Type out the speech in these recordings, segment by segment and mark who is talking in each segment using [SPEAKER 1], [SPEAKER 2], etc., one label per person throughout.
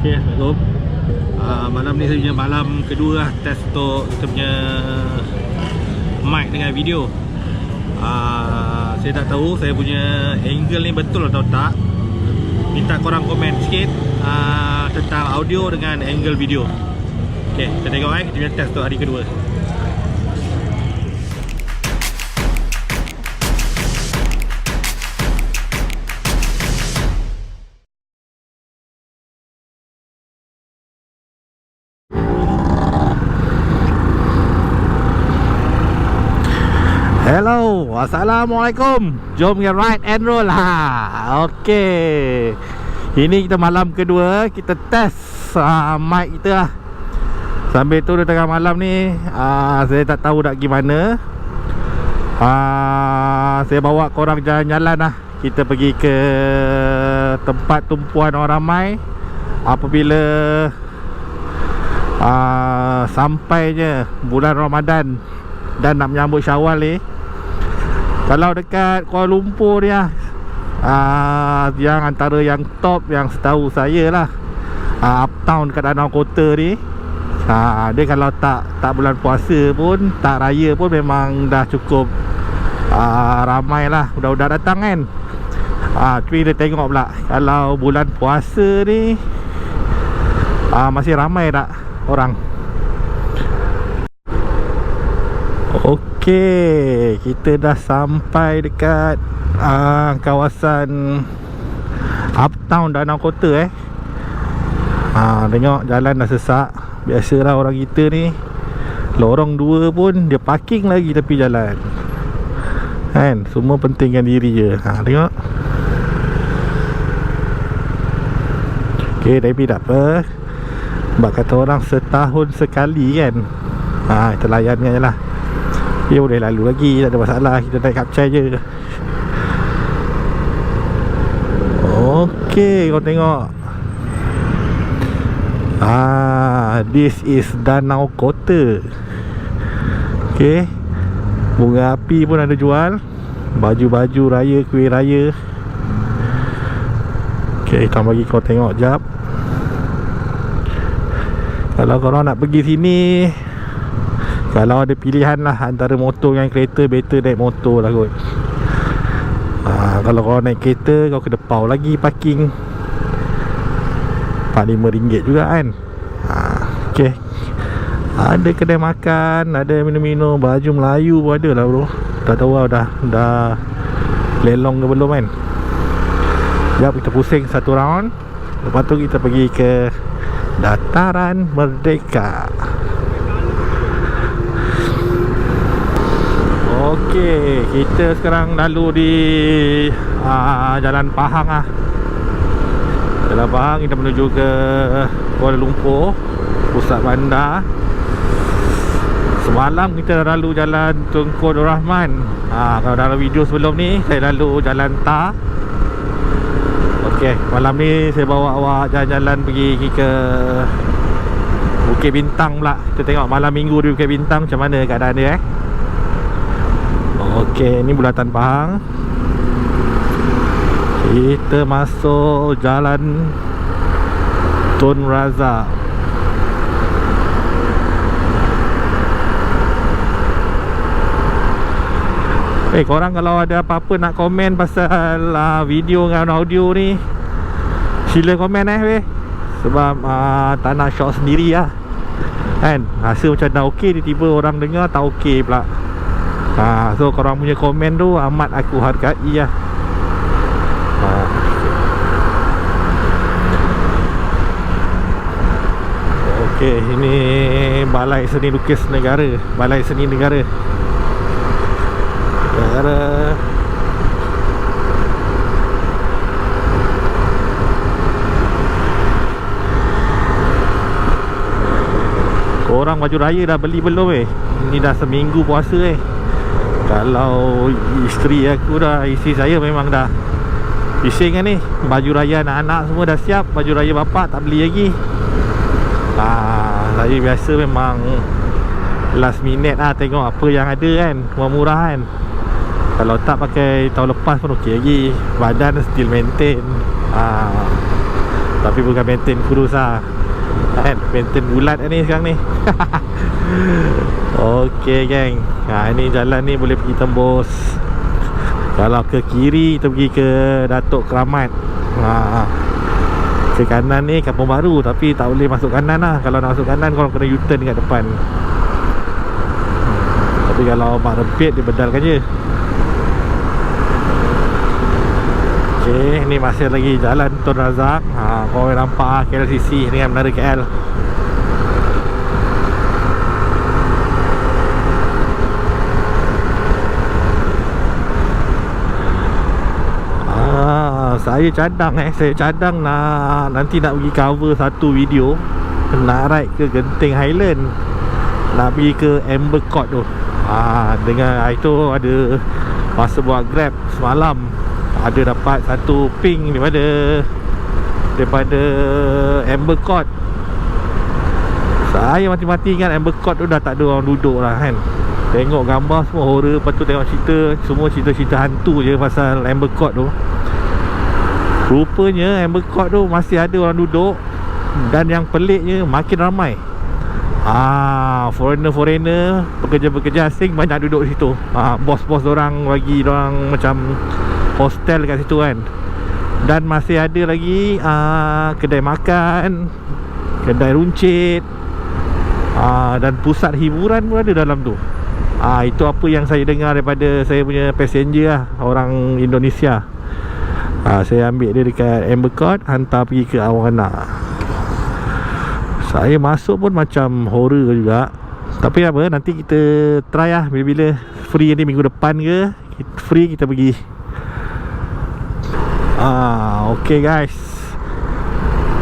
[SPEAKER 1] Okay, Assalamualaikum. Malam ni saya punya malam kedua lah, test untuk kita punya mic dengan video. Saya tak tahu saya punya angle ni betul atau tak. Minta korang komen sikit tentang audio dengan angle video. Okay, kita tengok kita punya test untuk hari kedua. Hello, Assalamualaikum. Jom kita ride and roll ha. Okay, ini kita malam kedua, kita test mic kita lah. Sambil tu di tengah malam ni saya tak tahu nak gimana. Saya bawa korang jalan-jalan lah. Kita pergi ke tempat tumpuan orang ramai apabila sampainya bulan Ramadan dan nak menyambut Syawal ni. Kalau dekat Kuala Lumpur ni lah, yang antara yang top yang setahu saya lah, uptown dekat Danau Kota ni, dia kalau tak bulan puasa pun, tak raya pun memang dah cukup ramai lah, budak-budak datang kan. Tapi kita tengok pula kalau bulan puasa ni masih ramai tak orang. Okey, kita dah sampai dekat kawasan uptown Danau Kota tengok jalan dah sesak. Biasalah orang kita ni, lorong 2 pun dia parking lagi tepi jalan kan. Semua pentingkan diri je. Tengok. Okey, tapi tak apa. Sebab kata orang setahun sekali kan. Kita layankan je lah. Dia boleh lalu lagi, tak ada masalah. Kita naik kapcai je. Okey, kau tengok. This is Danau Kota. Okey, bunga api pun ada jual, baju-baju raya, kuih raya. Okey, kita bagi kau tengok jap. Kalau korang nak pergi sini, kalau ada pilihan lah antara motor dengan kereta, better naik motor lah kot. Kalau kau naik kereta, kau kena pau lagi parking RM4-5 juga kan. Okay, ada kedai makan, ada minum-minum, baju Melayu pun ada lah bro. Tak tahu lah dah lelong ke belum kan. Sekejap kita pusing satu round, lepas tu kita pergi ke Dataran Merdeka. Okey, kita sekarang lalu di Jalan Pahang lah. Jalan Pahang, kita menuju ke Kuala Lumpur, pusat bandar. Semalam kita lalu Jalan Tunku Abdul Rahman. Kalau dalam video sebelum ni saya lalu Jalan Tar. Okey, malam ni saya bawa awak jalan-jalan pergi ke Bukit Bintang pula. Kita tengok malam minggu di Bukit Bintang macam mana keadaan dia Okey, ni bulatan Pahang. Kita masuk Jalan Tun Razak. Korang kalau ada apa-apa nak komen pasal video dengan audio ni, sila komen sebab tak nak shot sendiri lah kan. Rasa macam dah okey, tiba-tiba orang dengar tak okey pula. So korang punya komen tu amat aku hargai lah. Okey, ini Balai Seni Lukis Negara, Balai Seni Negara. Korang baju raya dah beli belum Ini dah seminggu puasa Kalau isteri aku dah, isteri saya memang dah bising kan ni. Baju raya anak-anak semua dah siap, baju raya bapak tak beli lagi. Saya biasa memang last minute tengok apa yang ada kan, murah-murah kan. Kalau tak pakai tahun lepas pun okey lagi, badan still maintain. Tapi bukan maintain kurus lah kan, maintain bulat ni sekarang ni. Okey geng, ini jalan ni boleh pergi tembus. Kalau ke kiri kita pergi ke Datuk Keramat. Ke kanan ni Kampung Baru, tapi tak boleh masuk kanan lah. Kalau nak masuk kanan korang kena U-turn dekat depan. Tapi kalau mak rempit dia bedalkan je. Okey, ni masih lagi jalan Tun Razak. Korang nampak KLCC dengan Menara KL. Saya cadang nanti nak pergi cover satu video, nak ride ke Genting Highland, nak pergi ke Amber Court tu. Dengan itu ada masa buat Grab semalam, ada dapat satu ping daripada Amber Court. Saya mati-mati ingat Amber Court tu dah tak ada orang duduk lah kan. Tengok gambar semua horror, lepas tu tengok cerita, semua cerita-cerita hantu je pasal Amber Court tu. Rupanya Amber Court tu masih ada orang duduk. Dan yang peliknya makin ramai. Foreigner, pekerja-pekerja asing banyak duduk situ. Bos-bos orang bagi orang macam hostel kat situ kan. Dan masih ada lagi kedai makan, kedai runcit, dan pusat hiburan pun ada dalam tu. Itu apa yang saya dengar daripada saya punya passenger lah, orang Indonesia. Saya ambil dia dekat Amber Court, hantar pergi ke Awana. Saya masuk pun macam horror juga. Tapi apa, nanti kita try lah. Bila-bila free ni, minggu depan ke free, kita pergi. Okay guys,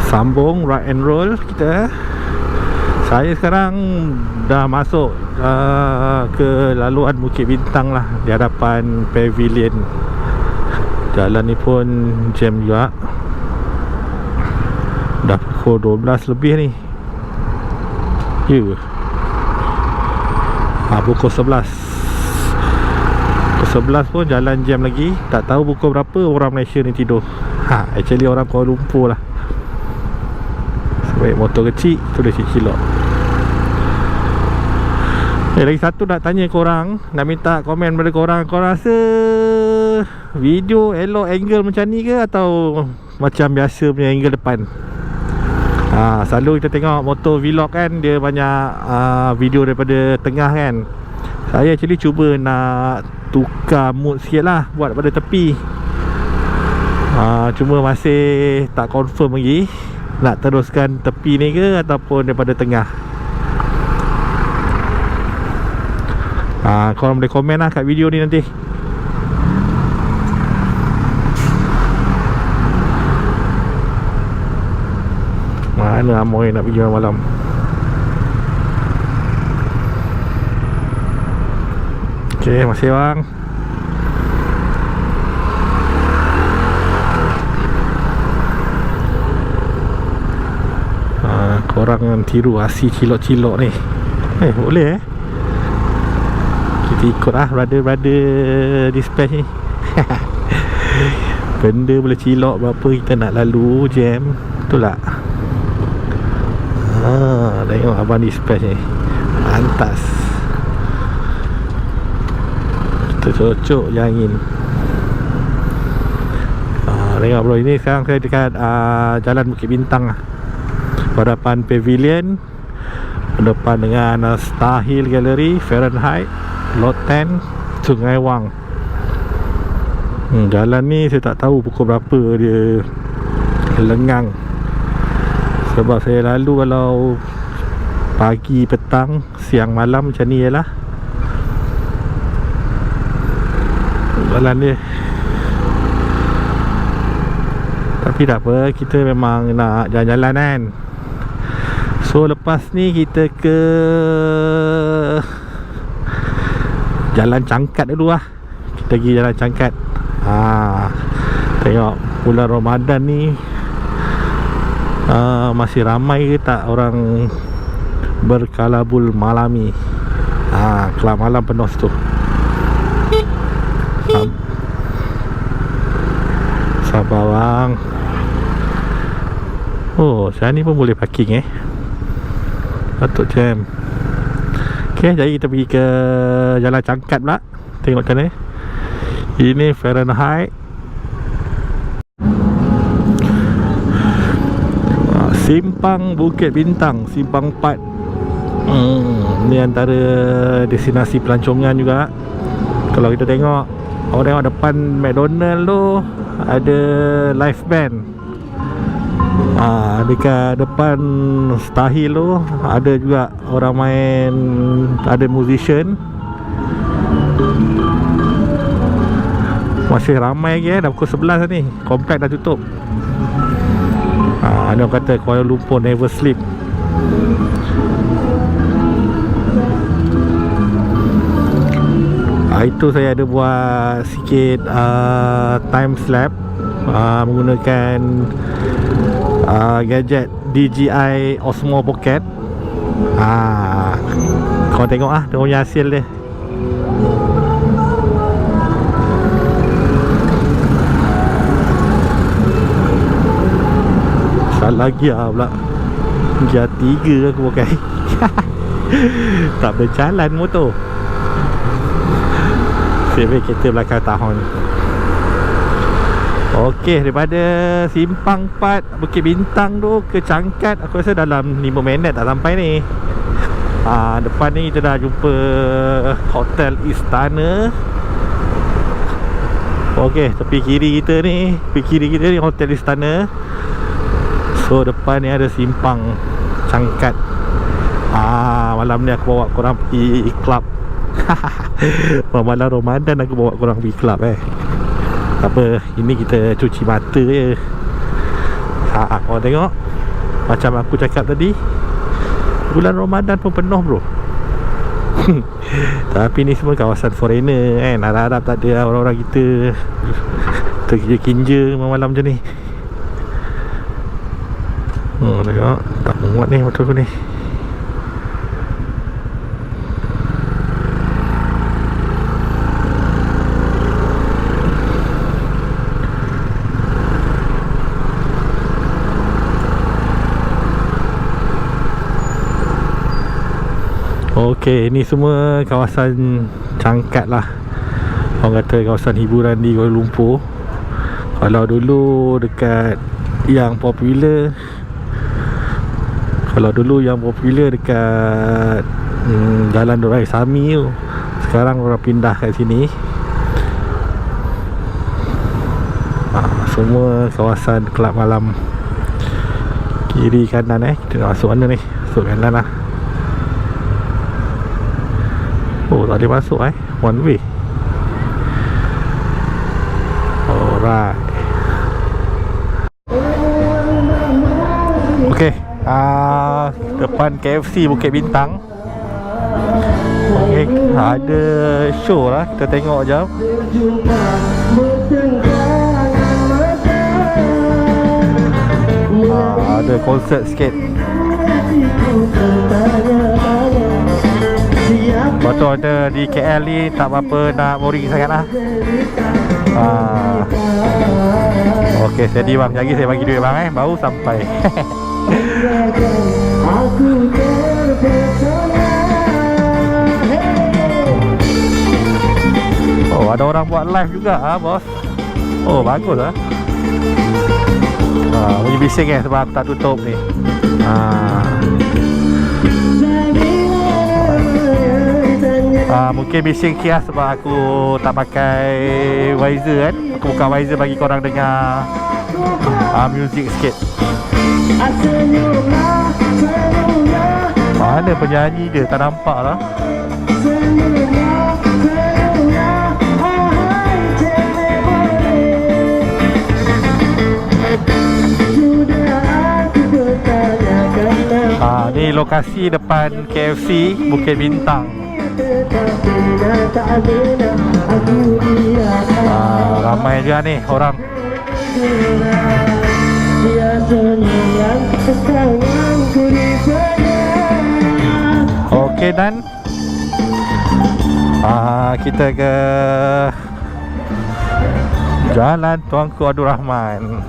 [SPEAKER 1] sambung rock and roll kita. Saya sekarang dah masuk ke laluan Bukit Bintang lah, di hadapan Pavilion. Jalan ni pun jam juga. Dah pukul 12 lebih ni. Pukul 11. Pukul 11 pun jalan jam lagi. Tak tahu pukul berapa orang Malaysia ni tidur. Actually orang Kuala Lumpur lah. Sebab motor kecil, tu dah cilok. Lagi satu nak tanya korang, nak minta komen pada korang. Korang rasa video elok angle macam ni ke, atau macam biasa punya angle depan? Selalu kita tengok motor vlog kan, dia banyak video daripada tengah kan. Saya actually cuba nak tukar mood sikit lah, buat pada tepi. Cuma masih tak confirm lagi nak teruskan tepi ni ke ataupun daripada tengah. Korang boleh komen lah kat video ni nanti. Mana Amoy nak pergi malam? Okay, masih bang. Korang tiru asi cilok-cilok ni. Boleh kita ikut lah brother dispatch ni. Benda boleh cilok berapa kita nak lalu jam. Betul tak? Tengok abang dispatch ni, pantas. Kita cocok je angin. Tengok bro, ini sekarang saya dekat Jalan Bukit Bintang lah, hadapan Pavilion, depan dengan Star Hill Gallery, Fahrenheit, Lot 10, Sungai Wang. Jalan ni saya tak tahu pukul berapa dia lengang. Sebab saya lalu kalau pagi, petang, siang, malam macam ni je lah jalan dia. Tapi tak apa, kita memang nak jalan-jalan kan. So lepas ni kita ke Jalan Cangkat dulu lah. Kita pergi Jalan Cangkat. Tengok bulan Ramadan ni masih ramai ke tak orang berkalabul malami. Kelab malam penuh tu. Sabar bang. Oh, sana ni pun boleh parking patut jam. Okay, jadi kita pergi ke Jalan Cangkat pula. Tengok macam mana. Ini Fahrenheit. Simpang Bukit Bintang, Simpang 4. Ni antara destinasi pelancongan juga. Kalau kita tengok, awak tengok depan McDonald tu ada live band. Dekat depan Starhill tu ada juga orang main, ada musician. Masih ramai lagi dah pukul 11 ni. Komplek dah tutup. Ada orang kata Kuala Lumpur never sleep. Itu saya ada buat sikit time lapse menggunakan gadget DJI Osmo Pocket. Kau tengok dia punya hasil dia. Salah gear pula. Gear 3 aku pakai. Tak berjalan motor. Sebab kereta belakang tahun. Okey, daripada Simpang 4 Bukit Bintang tu ke Cangkat, aku rasa dalam 5 minit tak sampai ni. Depan ni kita dah jumpa Hotel Istana. Okey, tepi kiri kita ni Hotel Istana. So depan ni ada Simpang Cangkat. Malam ni aku bawa korang pergi club. Malam Ramadan aku bawa korang pergi club Tak apa, ini kita cuci mata je. Korang tengok, macam aku cakap tadi, bulan Ramadan pun penuh bro. Tapi ni semua kawasan foreigner kan. Harap-harap tak ada orang-orang kita terkinja malam macam ni. Tengok, tak muat ni motor aku ni. Okey, ni semua kawasan Cangkat lah. Orang kata kawasan hiburan di Kuala Lumpur. Kalau dulu dekat yang popular, dekat Jalan Dor Sami tu, sekarang orang pindah kat sini. Semua kawasan kelab malam. Kiri kanan kita nak masuk mana ni? Masuk kanan lah. Oh, tak boleh masuk one way. Alright. Okay, depan KFC Bukit Bintang. Okay, ada show lah. Kita tengok jap. Ada konsert sikit. Betul, ada di KL ni tak apa nak boring sangat lah. Okey, steady bang. Lagi saya bagi duit bang baru sampai. Oh, ada orang buat live juga bos. Oh, bagus lah. Bunyi bising sebab tak tutup ni. Mungkin bising kias sebab aku tak pakai visor kan. Aku buka visor bagi korang dengar music sikit. Mana penyanyi dia? Tak nampak lah. Ni lokasi depan KFC Bukit Bintang. Ramai juga ni orang. Okey, dan kita ke Jalan Tuanku Abdul Rahman.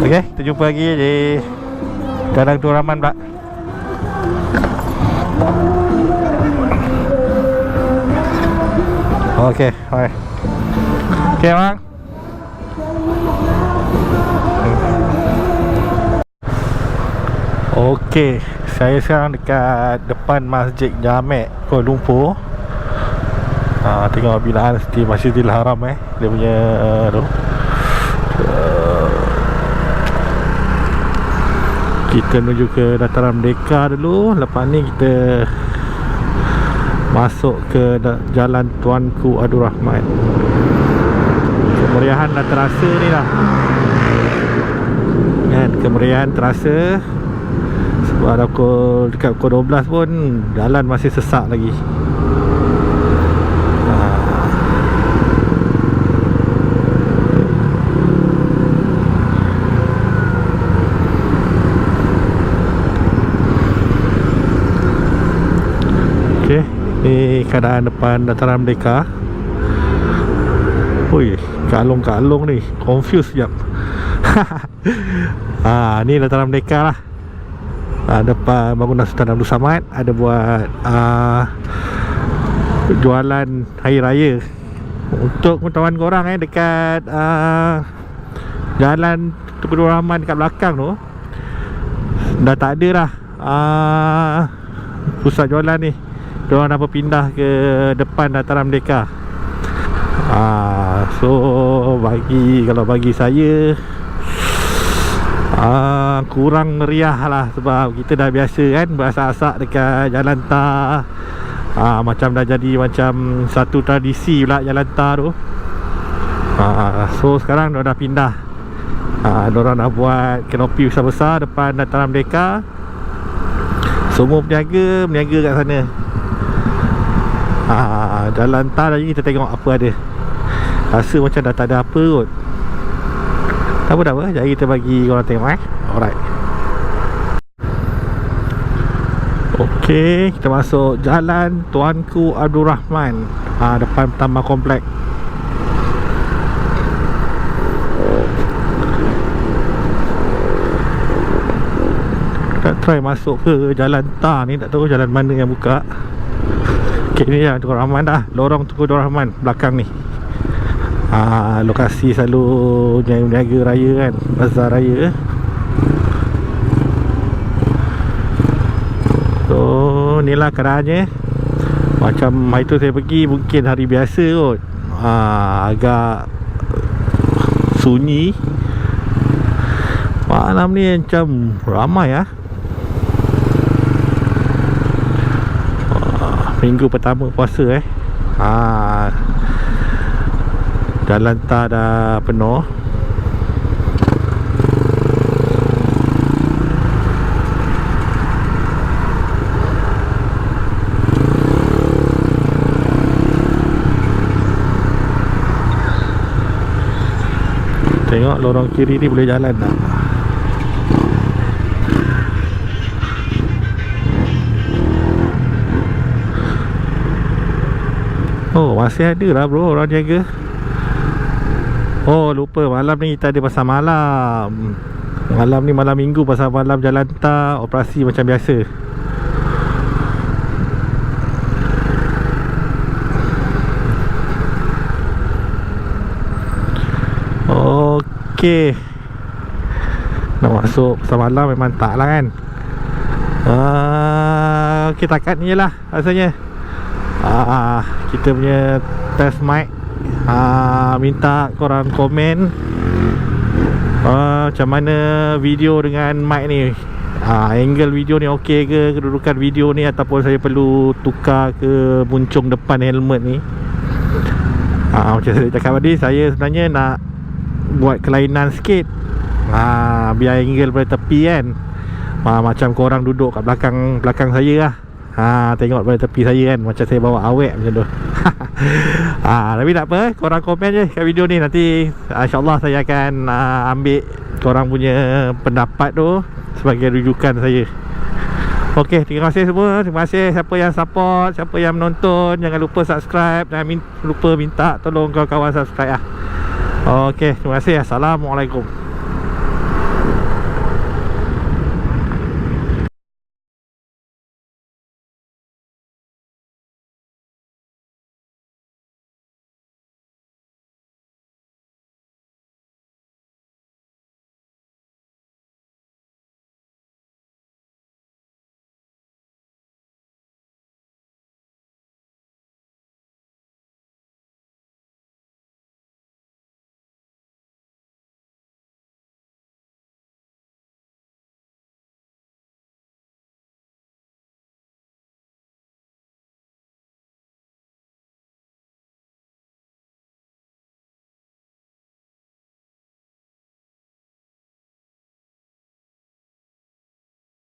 [SPEAKER 1] Okay, kita jumpa lagi di Padang Tun Rahman pula. Okay, alright. Okay bang. Okay, saya sekarang dekat depan Masjid Jamek Kuala Lumpur. Tengok binaan seperti Masjidil Haram dia punya tu. Kita menuju ke Dataran Merdeka dulu. Lepas ni kita masuk ke Jalan Tuanku Abdul Rahman. Kemeriahan dah terasa ni lah kan, kemeriahan terasa. Sebab dah dekat pukul 12 pun jalan masih sesak lagi. Okay, ni keadaan depan Dataran Merdeka. Ui, kalung-kalung ni, confused sekejap. Ni Dataran Merdeka lah. Depan bangunan Sultan Abdul Samad ada buat jualan hari raya. Untuk pengetahuan korang dekat Jalan Tunku Abdul Rahman dekat belakang tu dah tak ada dah pusat jualan ni. Diorang dah berpindah ke depan Dataran Merdeka. So kalau bagi saya kurang meriah lah. Sebab kita dah biasa kan berasak-asak dekat jalan tar. Macam dah jadi macam satu tradisi pula jalan tar tu. So sekarang dah pindah. Diorang dah buat kanopi besar-besar depan Dataran Merdeka. Semua berniaga kat sana. Jalan tar lagi kita tengok apa ada. Rasa macam dah tak ada apa kot. Tak apa, jadi kita bagi korang tengok Alright. Okay, kita masuk Jalan Tuanku Abdul Rahman, depan Taman Komplek. Kita try masuk ke jalan tar ni. Tak tahu jalan mana yang buka. Okay, ni Jalan Tunku Abdul Rahman dah. Lorong Tunku Abdul Rahman belakang ni. Lokasi selalu niaga raya kan, bazar raya. So inilah keadaannya. Macam hari tu saya pergi mungkin hari biasa kot. Agak sunyi. Malam ni macam ramai minggu pertama puasa jalan tar dah penuh. Tengok lorong kiri ni boleh jalan tak? Oh, masih ada lah bro orang jaga. Oh, lupa malam ni kita ada pasar malam. Malam ni malam minggu, pasar malam jalan tar operasi macam biasa. Okey. Nak masuk pasar malam memang tak lah kan. Okey, takat ni je lah rasanya. Kita punya test mic. Minta korang komen macam mana video dengan mic ni. Angle video ni okey ke, kedudukan video ni, ataupun saya perlu tukar ke muncung depan helmet ni. Macam saya cakap tadi, saya sebenarnya nak buat kelainan sikit, biar angle pada tepi kan. Macam korang duduk kat belakang saya lah. Tengok pada tepi saya kan, macam saya bawa awek macam tu. Tapi tak apa, korang komen je kat video ni. Nanti insyaAllah saya akan ambil korang punya pendapat tu sebagai rujukan saya. Okey, terima kasih semua. Terima kasih siapa yang support, siapa yang menonton. Jangan lupa subscribe. Jangan lupa minta tolong kawan-kawan subscribe lah. Okey, terima kasih. Assalamualaikum.